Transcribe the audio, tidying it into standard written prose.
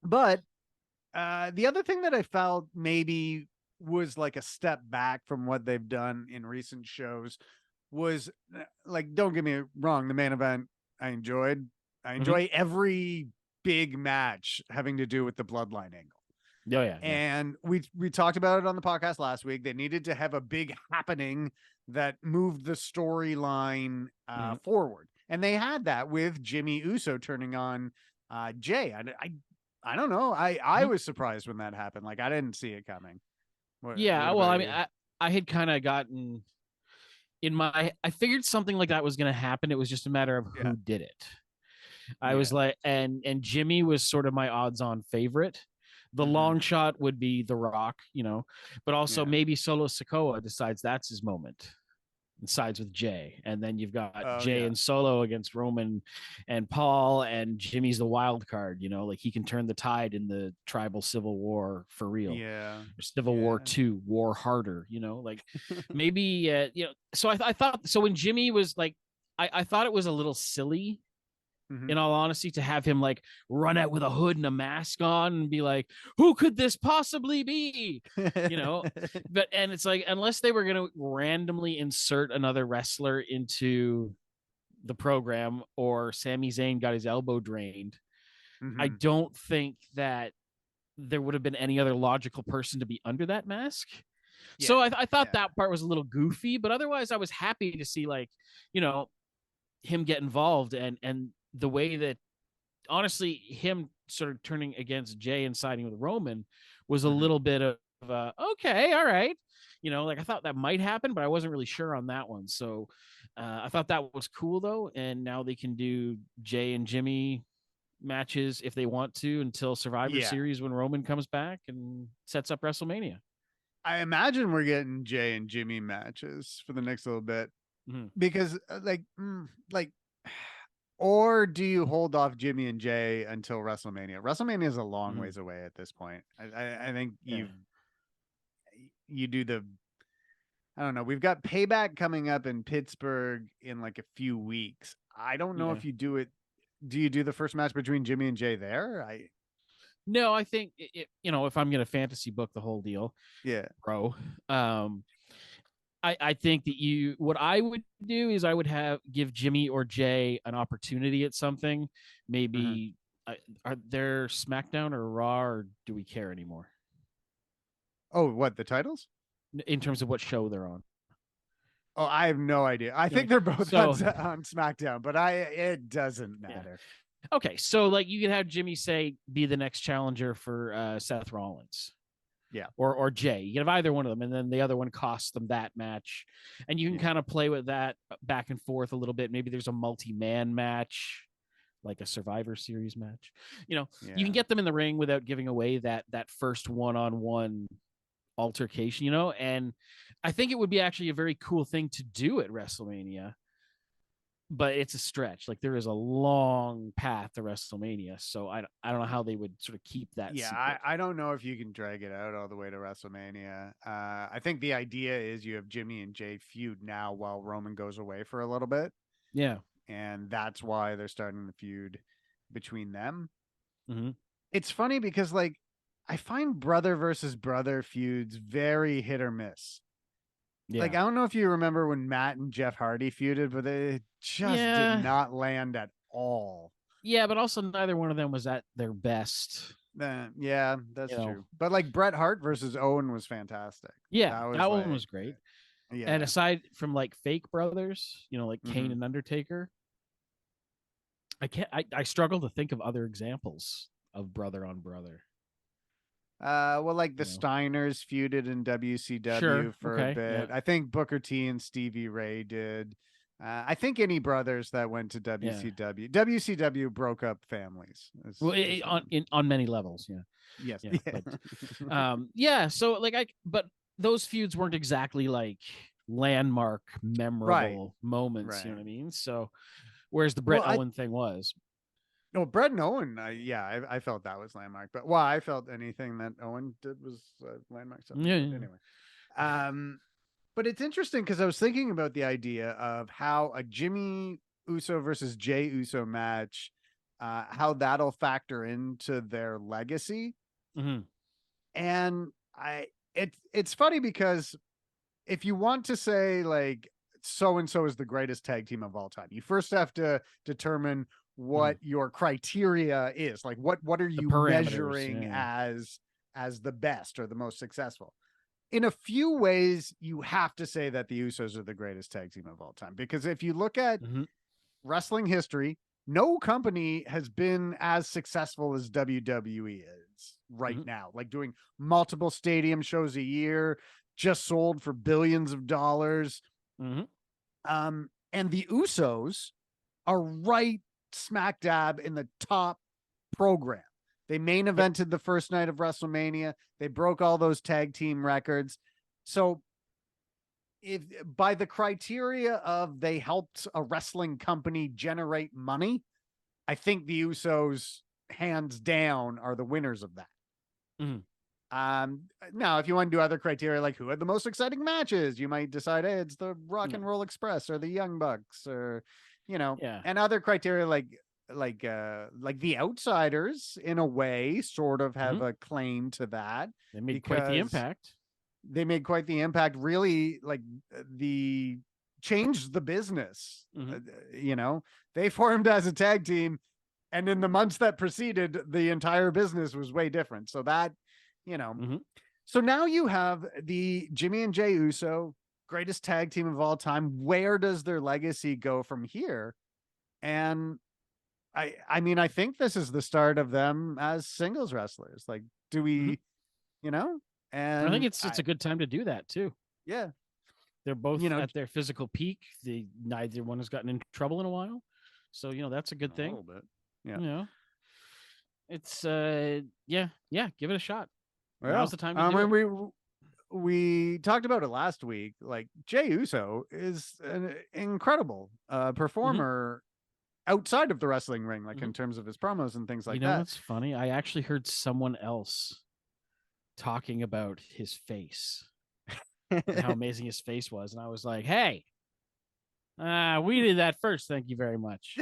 But the other thing that I felt maybe was like a step back from what they've done in recent shows was like, don't get me wrong, the main event I enjoyed. I Hmm. enjoy every big match having to do with the Bloodline angle. Oh yeah, yeah. And we talked about it on the podcast last week. They needed to have a big happening that moved the storyline Hmm. forward, and they had that with Jimmy Uso turning on Jay. I don't know. I Hmm. was surprised when that happened. Like I didn't see it coming. What Yeah. Well, about I mean, you? I had kind of gotten in my. I figured something like that was going to happen. It was just a matter of Yeah, who did it. I was yeah, like, and Jimmy was sort of my odds-on favorite. The hmm long shot would be The Rock, but also yeah. maybe Solo Sikoa decides that's his moment and sides with Jay. And then you've got Oh Jay yeah, and Solo against Roman and Paul, and Jimmy's the wild card, like he can turn the tide in the tribal civil war for real. yeah, Civil War yeah. 2, war harder, like maybe, so I thought, so when Jimmy was like, I thought it was a little silly hmm in all honesty, to have him like run out with a hood and a mask on and be like, who could this possibly be? You know, and it's like, unless they were going to randomly insert another wrestler into the program or Sami Zayn got his elbow drained, I hmm don't think that there would have been any other logical person to be under that mask. So Yeah, I thought yeah, that part was a little goofy, but otherwise I was happy to see like, you know, him get involved and the way that honestly, him sort of turning against Jay and siding with Roman was a hmm little bit of okay, all right. Like I thought that might happen, but I wasn't really sure on that one. So I thought that was cool though. And now they can do Jay and Jimmy matches if they want to until Survivor yeah. Series when Roman comes back and sets up WrestleMania. I imagine we're getting Jay and Jimmy matches for the next little bit Mm-hmm. because like or do you hold off Jimmy and Jay until WrestleMania? WrestleMania is a long Mm-hmm. ways away at this point. I think Yeah. you do the I don't know. We've got Payback coming up in Pittsburgh in like a few weeks. I don't know Yeah. if you do it. Do you do the first match between Jimmy and Jay there? No, I think if I'm gonna fantasy book the whole deal, Yeah. bro, um, I think that what I would do is I would give Jimmy or Jay an opportunity at something. Mhm. Maybe are there SmackDown or Raw, or do we care anymore Oh, what the titles? in terms of what show they're on? Oh, I have no idea. I You know what think I mean? they're both on So on SmackDown, but I it doesn't yeah, matter. okay. So like you could have Jimmy say be the next challenger for Seth Rollins. Yeah. Or Jay. You can have either one of them, and then the other one costs them that match, and you can Yeah. kind of play with that back and forth a little bit. Maybe there's a multi-man match, like a Survivor Series match. You can Yeah. get them in the ring without giving away that first one-on-one altercation. And I think it would be actually a very cool thing to do at WrestleMania, but it's a stretch. Like there is a long path to WrestleMania, so I don't know how they would sort of keep that Yeah, secret. I don't know if you can drag it out all the way to WrestleMania. I think the idea is you have Jimmy and Jay feud now while Roman goes away for a little bit, Yeah. and that's why they're starting the feud between them. Mm-hmm. It's funny because like I find brother versus brother feuds very hit or miss. Like Yeah. I don't know if you remember when Matt and Jeff Hardy feuded, but it just did Yeah. not land at all. Yeah, but also neither one of them was at their best. Yeah, that's You know. true. But like Bret Hart versus Owen was fantastic. Yeah, That was that one like, was great. And yeah. aside from like fake brothers, like Kane hmm and Undertaker, I can't. I struggle to think of other examples of brother on brother. Well, like the You know. Steiners feuded in Sure. WCW for a Okay. Yeah. bit. I think Booker T and Stevie Ray did. I think any brothers that went to Yeah. WCW, WCW broke up families. Well, Is the on many levels. Yeah. yes, Yeah. yeah, But yeah. So like but those feuds weren't exactly like landmark, right, memorable moments. You know right. what I mean? So whereas the Well, Brett Owen thing was. no, Brett and Owen, yeah, I felt that was landmark. But well, I felt anything that Owen did was landmark stuff too. Yeah. But anyway, um, but it's interesting because I was thinking about the idea of how a Jimmy Uso versus Jay Uso match how that'll factor into their legacy. Mhm. And it's funny because if you want to say like so and so is the greatest tag team of all time, you first have to determine what your criteria is. Like what are The you parameters, measuring yeah. as the best or the most successful? In a few ways, you have to say that the Usos are the greatest tag team of all time, because if you look at Mhm. wrestling history, no company has been as successful as WWE is right Mhm. now, like doing multiple stadium shows a year, just sold for billions of dollars. Mhm. And the Usos are right smack dab in the top program. They main Yep. evented the first night of WrestleMania. They broke all those tag team records. So if by the criteria of they helped a wrestling company generate money, I think the Usos hands down are the winners of that. Mhm. Now, if you want to do other criteria like who had the most exciting matches, you might decide, hey, it's the Rock and Roll Express or the Young Bucks, or Yeah. and other criteria like the Outsiders in a way sort of have Mhm. a claim to that, They made quite the because impact. they made quite the impact, really, like the changed the business. Mhm. They formed as a tag team, and in the months that preceded, the entire business was way different. So that, you know, Mhm. so now you have the Jimmy and Jey Uso, greatest tag team of all time. Where does their legacy go from here? And I mean, I think this is the start of them as singles wrestlers. Like, do Mhm. we, you know? I think And it's a good time to do that too. yeah, They're both you know, at their physical peak. Neither one has gotten in trouble in a while. So, that's a good a thing. little bit. Yeah. You know, it's yeah, give it a shot. Yeah. Now's the time to I do mean, it. we talked about it last week. Like, Jey Uso is an incredible Mhm. performer outside of the wrestling ring, like in Mhm. terms of his promos and things You like know that. what's funny? I actually heard someone else talking about his face and how amazing his face was, and I was like, "Hey, we did that first. Thank you very much."